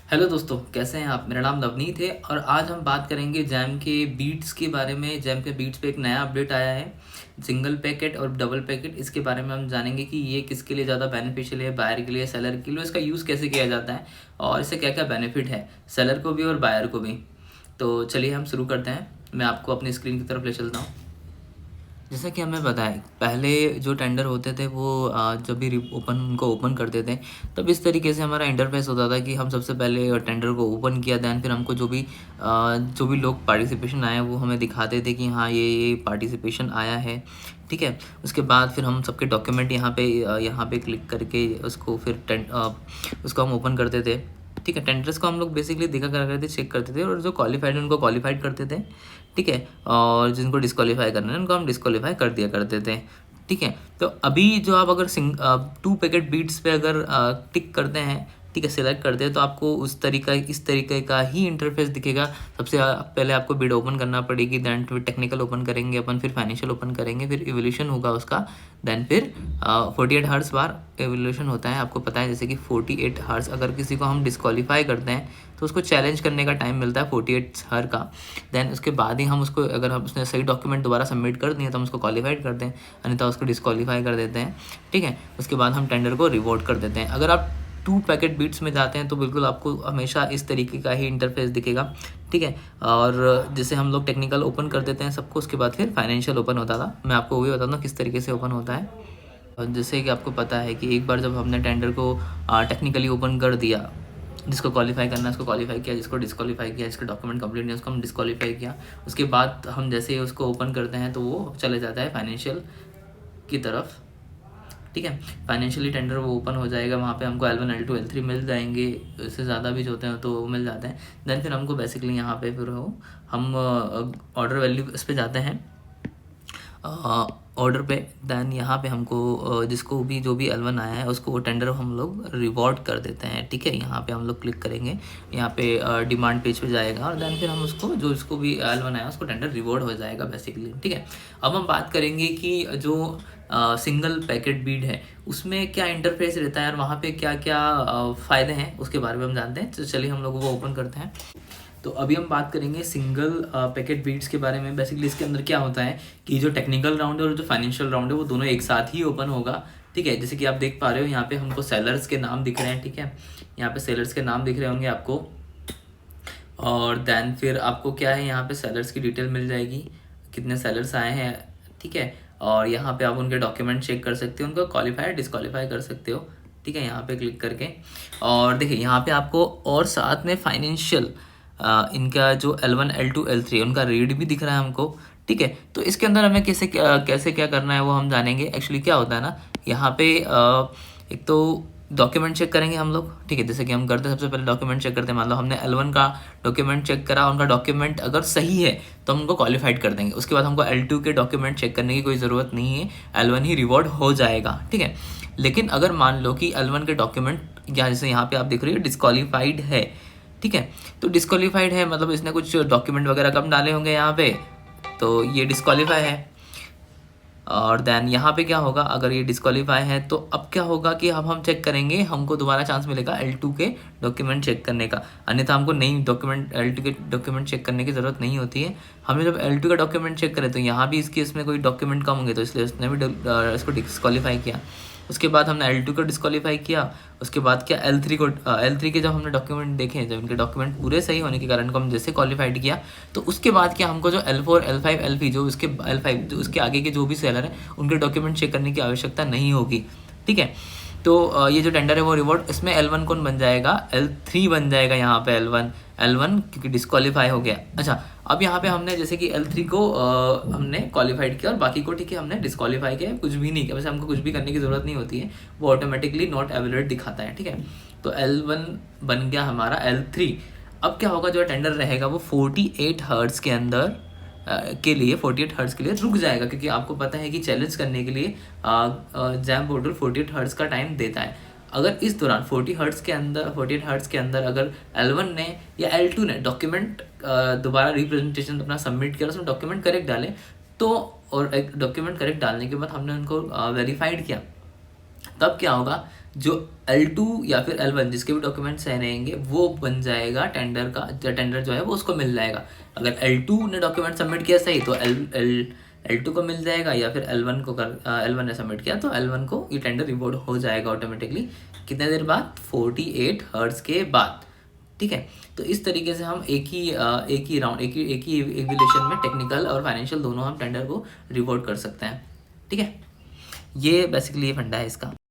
Hello दोस्तों, कैसे हैं आप। मेरा नाम नवनीत है और आज हम बात करेंगे जैम के बीट्स के बारे में। जैम के बीट्स पे एक नया अपडेट आया है, सिंगल पैकेट और डबल पैकेट। इसके बारे में हम जानेंगे कि ये किसके लिए ज़्यादा बेनिफिशियल है, बायर के लिए, सेलर के लिए, इसका यूज़ कैसे किया जाता है और इससे क्या क्या बेनिफिट है सेलर को भी और बायर को भी। तो चलिए हम शुरू करते हैं। मैं आपको अपनी स्क्रीन की तरफ ले चलता हूँ। जैसा कि हमें पता है, पहले जो टेंडर होते थे वो जब भी उनको ओपन करते थे तब इस तरीके से हमारा इंटरफेस होता था कि हम सबसे पहले टेंडर को ओपन किया, दैन फिर हमको जो भी लोग पार्टिसिपेशन आए वो हमें दिखाते थे कि हाँ ये पार्टिसिपेशन आया है। ठीक है, उसके बाद फिर हम सबके डॉक्यूमेंट यहाँ पे क्लिक करके उसको फिर उसको हम ओपन करते थे। ठीक है, टेंडर्स को हम लोग बेसिकली देखा करते थे, चेक करते थे और जो क्वालिफाइड है उनको क्वालिफाइड करते थे। ठीक है, और जिनको डिस्क्वालीफाई करना है उनको हम डिस्क्वालीफाई कर दिया करते थे। ठीक है, तो अभी जो आप अगर 2 पैकेट बीट्स पे अगर टिक करते हैं, ठीक है, सिलेक्ट करते हैं, तो आपको इस तरीके का ही इंटरफेस दिखेगा। सबसे पहले आपको बिड ओपन करना पड़ेगी, दैन फिर टेक्निकल ओपन करेंगे अपन, फिर फाइनेंशियल ओपन करेंगे, फिर इवोल्यूशन होगा उसका, दैन फिर 48 हर्ट्स बार इवोल्यूशन होता है। आपको पता है जैसे कि 48 हर्ट्स अगर किसी को हम डिस्क्वालीफाई करते हैं तो उसको चैलेंज करने का टाइम मिलता है 48 हर का। दैन उसके बाद ही हम उसको, अगर हम उसने सही डॉक्यूमेंट दोबारा सबमिट कर दिए तो हम उसको क्वालिफाइड करते हैं, अन्यथा उसको डिस्क्वालीफाई कर देते हैं। ठीक है, उसके बाद हम टेंडर को रिवॉर्ड कर देते हैं। अगर आप 2 पैकेट बीट्स में जाते हैं तो बिल्कुल आपको हमेशा इस तरीके का ही इंटरफेस दिखेगा। ठीक है, और जैसे हम लोग टेक्निकल ओपन कर देते हैं सबको, उसके बाद फिर फाइनेंशियल ओपन होता था। मैं आपको वो भी बताता हूँ किस तरीके से ओपन होता है। और जैसे कि आपको पता है कि एक बार जब हमने टेंडर को टेक्निकली ओपन कर दिया, जिसको क्वालिफाई करना है उसको क्वालिफाई किया, जिसको डिस्क्वालीफाई किया, जिसके डॉक्यूमेंट कंप्लीट नहीं उसको हम डिस्क्वालीफाई किया, उसके बाद हम जैसे ही उसको ओपन करते हैं तो वो चले जाता है फाइनेंशियल की तरफ। ठीक है, फाइनेंशियली टेंडर वो ओपन हो जाएगा, वहाँ पे हमको L1 L2 L3 मिल जाएंगे, इससे ज़्यादा भी जो होते हैं तो वो मिल जाते हैं। देन फिर हमको बेसिकली यहाँ पे फिर हम ऑर्डर वैल्यू इस पर जाते हैं, ऑर्डर पे। दैन यहाँ पे हमको जिसको भी जो भी L1 आया है उसको वो टेंडर हम लोग रिवॉर्ड कर देते हैं। ठीक है, यहाँ पे हम लोग क्लिक करेंगे, यहाँ पे डिमांड पेज पे जाएगा और दैन फिर हम उसको जिसको भी L1 आया उसको टेंडर रिवॉर्ड हो जाएगा बेसिकली। ठीक है, अब हम बात करेंगे कि जो सिंगल पैकेट बीड है उसमें क्या इंटरफेस रहता है और वहाँ पे क्या क्या फ़ायदे हैं उसके बारे में हम जानते हैं। तो चलिए हम लोग वो ओपन करते हैं। तो अभी हम बात करेंगे सिंगल पैकेट बीट्स के बारे में। बेसिकली इसके अंदर क्या होता है कि जो टेक्निकल राउंड है और जो फाइनेंशियल राउंड है वो दोनों एक साथ ही ओपन होगा। ठीक है, जैसे कि आप देख पा रहे हो यहाँ पे हमको सेलर्स के नाम दिख रहे हैं। ठीक है, यहाँ पे सेलर्स के नाम दिख रहे होंगे आपको, और दैन फिर आपको क्या है यहाँ पे सेलर्स की डिटेल मिल जाएगी, कितने सेलर्स आए हैं। ठीक है, और यहाँ पे आप उनके डॉक्यूमेंट चेक कर सकते हो, उनको क्वालिफाई डिस्क्वालीफाई कर सकते हो। ठीक है, यहाँ पे क्लिक करके, और देखिए यहाँ पे आपको और साथ में फाइनेंशियल इनका जो L1 L2 L3 उनका रेट भी दिख रहा है हमको। ठीक है, तो इसके अंदर हमें कैसे क्या करना है वो हम जानेंगे। एक्चुअली क्या होता है ना, यहाँ पे एक तो डॉक्यूमेंट चेक करेंगे हम लोग। ठीक है, जैसे कि हम करते हैं, सबसे पहले डॉक्यूमेंट चेक करते हैं। मान लो हमने L1 का डॉक्यूमेंट चेक करा, उनका डॉक्यूमेंट अगर सही है तो हम उनको क्वालिफाइड कर देंगे। उसके बाद हमको L2 के डॉक्यूमेंट चेक करने की कोई ज़रूरत नहीं है, L1 ही रिवॉर्ड हो जाएगा। ठीक है, लेकिन अगर मान लो कि L1 के डॉक्यूमेंट या जैसे यहाँ पे आप देख रहे हो डिस्क्वालीफाइड है। ठीक है, तो डिस्क्वालीफाइड है मतलब इसने कुछ डॉक्यूमेंट वगैरह कम डाले होंगे यहाँ पे, तो ये डिस्क्वालीफाई है। और देन यहाँ पे क्या होगा, अगर ये डिस्क्वालीफाई है तो अब क्या होगा कि अब हम चेक करेंगे, हमको दोबारा चांस मिलेगा L2 के डॉक्यूमेंट चेक करने का। अन्यथा हमको नहीं L2 के डॉक्यूमेंट चेक करने की ज़रूरत नहीं होती है। हमने जब L2 का डॉक्यूमेंट चेक करे तो यहाँ भी इसमें कोई डॉक्यूमेंट कम होंगे, तो इसलिए उसने भी इसको डिस्क्वालीफाई किया। उसके बाद हमने L2 को डिस्क्वालीफाई किया। उसके बाद क्या L3 के जब हमने डॉक्यूमेंट देखे, जब इनके डॉक्यूमेंट पूरे सही होने के कारण को हम जैसे क्वालिफाइड किया, तो उसके बाद क्या हमको जो L4 L5 L3 जो उसके आगे के जो भी सेलर हैं उनके डॉक्यूमेंट चेक करने की आवश्यकता नहीं होगी। ठीक है, तो ये जो टेंडर है वो रिवॉर्ड, इसमें L1 कौन बन जाएगा, L3 बन जाएगा यहाँ पे L1 क्योंकि डिस्क्वालीफाई हो गया। अच्छा, अब यहाँ पे हमने जैसे कि L3 को हमने क्वालिफाइड किया और बाकी को ठीक है हमने डिस्क्वालीफाई किया, कुछ भी नहीं किया, वैसे हमको कुछ भी करने की ज़रूरत नहीं होती है, वो ऑटोमेटिकली नॉट एवेलेबल दिखाता है। ठीक है, तो L1 बन गया हमारा L3। अब क्या होगा, जो टेंडर रहेगा वो 48 हर्ट्ज़ के अंदर के लिए 48 हर्ट्ज़ के लिए रुक जाएगा, क्योंकि आपको पता है कि चैलेंज करने के लिए जैम पोर्टल 48 हर्ट्ज़ का टाइम देता है। अगर इस दौरान 48 हर्ट्ज़ के अंदर अगर L1 ने या L2 ने डॉक्यूमेंट दोबारा रिप्रेजेंटेशन अपना सबमिट किया, उसमें डॉक्यूमेंट करेक्ट डाले तो, और एक डॉक्यूमेंट करेक्ट डालने के बाद हमने उनको वेरीफाइड किया, तब क्या होगा, जो L2 या फिर L1 जिसके भी डॉक्यूमेंट्स रहेंगे वो बन जाएगा टेंडर का, टेंडर जो है वो उसको मिल जाएगा। अगर L2 ने डॉक्यूमेंट सबमिट किया सही तो L2 को मिल जाएगा, या फिर L1 ने सबमिट किया तो L1 को ये टेंडर रिवॉर्ड हो जाएगा ऑटोमेटिकली। कितने देर बाद? 48 हर्ट्ज के बाद। ठीक है, तो इस तरीके से हम एक ही राउंड, एक ही एग्जीक्यूशन में टेक्निकल और फाइनेंशियल दोनों हम टेंडर को रिवॉर्ड कर सकते हैं। ठीक है, ये बेसिकली ये फंडा है इसका।